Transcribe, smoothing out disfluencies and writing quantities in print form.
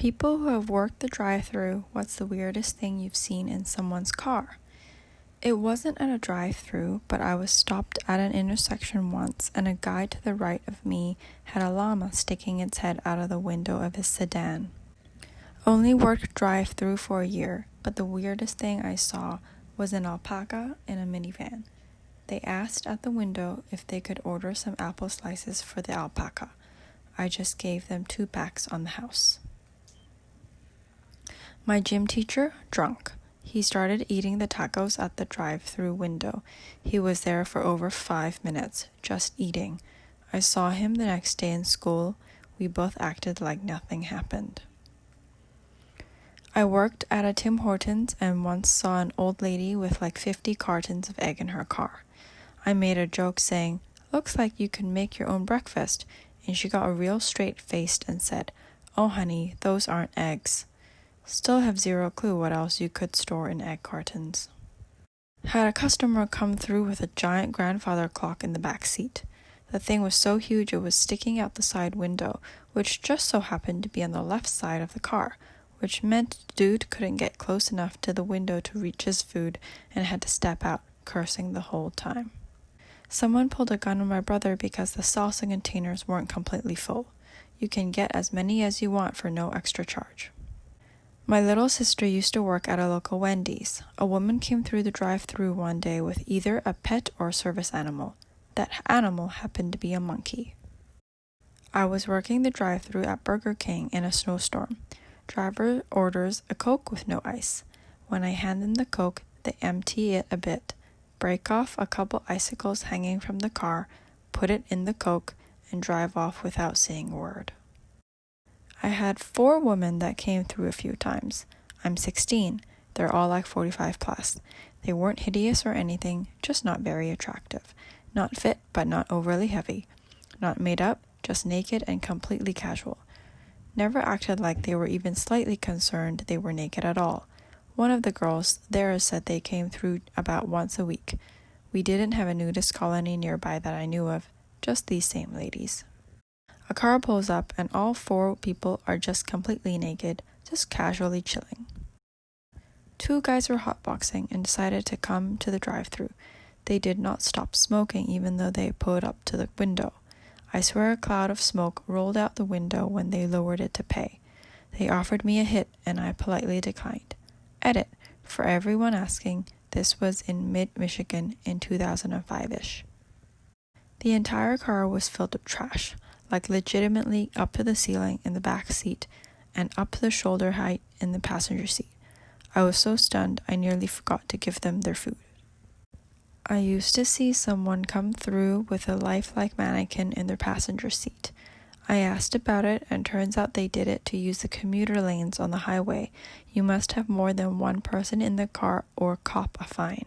People who have worked the drive-thru, what's the weirdest thing you've seen in someone's car? It wasn't at a drive-thru, but I was stopped at an intersection once, and a guy to the right of me had a llama sticking its head out of the window of his sedan. Only worked drive-thru for a year, but the weirdest thing I saw was an alpaca in a minivan. They asked at the window if they could order some apple slices for the alpaca. I just gave them 2 packs on the house. My gym teacher, drunk. He started eating the tacos at the drive-thru window. He was there for over 5 minutes, just eating. I saw him the next day in school. We both acted like nothing happened. I worked at a Tim Hortons and once saw an old lady with like 50 cartons of egg in her car. I made a joke saying, "Looks like you can make your own breakfast," and she got real straight-faced and said, "Oh honey, those aren't eggs." Still have zero clue what else you could store in egg cartons. Had a customer come through with a giant grandfather clock in the back seat. The thing was so huge it was sticking out the side window, which just so happened to be on the left side of the car, which meant the dude couldn't get close enough to the window to reach his food and had to step out, cursing the whole time. Someone pulled a gun on my brother because the salsa containers weren't completely full. You can get as many as you want for no extra charge. My little sister used to work at a local Wendy's. A woman came through the drive-thru one day with either a pet or service animal. That animal happened to be a monkey. I was working the drive-thru at Burger King in a snowstorm. Driver orders a Coke with no ice. When I hand them the Coke, they empty it a bit, break off a couple icicles hanging from the car, put it in the Coke, and drive off without saying a word. I had 4 women that came through a few times. I'm 16. They're all like 45 plus. They weren't hideous or anything, just not very attractive. Not fit, but not overly heavy. Not made up, just naked and completely casual. Never acted like they were even slightly concerned they were naked at all. One of the girls there said they came through about once a week. We didn't have a nudist colony nearby that I knew of, just these same ladies. A car pulls up and all 4 people are just completely naked, just casually chilling. 2 guys were hotboxing and decided to come to the drive-thru. They did not stop smoking even though they pulled up to the window. I swear a cloud of smoke rolled out the window when they lowered it to pay. They offered me a hit and I politely declined. Edit, for everyone asking, this was in mid-Michigan in 2005-ish. The entire car was filled with trash, like legitimately up to the ceiling in the back seat and up to the shoulder height in the passenger seat. I was so stunned I nearly forgot to give them their food. I used to see someone come through with a lifelike mannequin in their passenger seat. I asked about it and turns out they did it to use the commuter lanes on the highway. You must have more than 1 person in the car or cop a fine.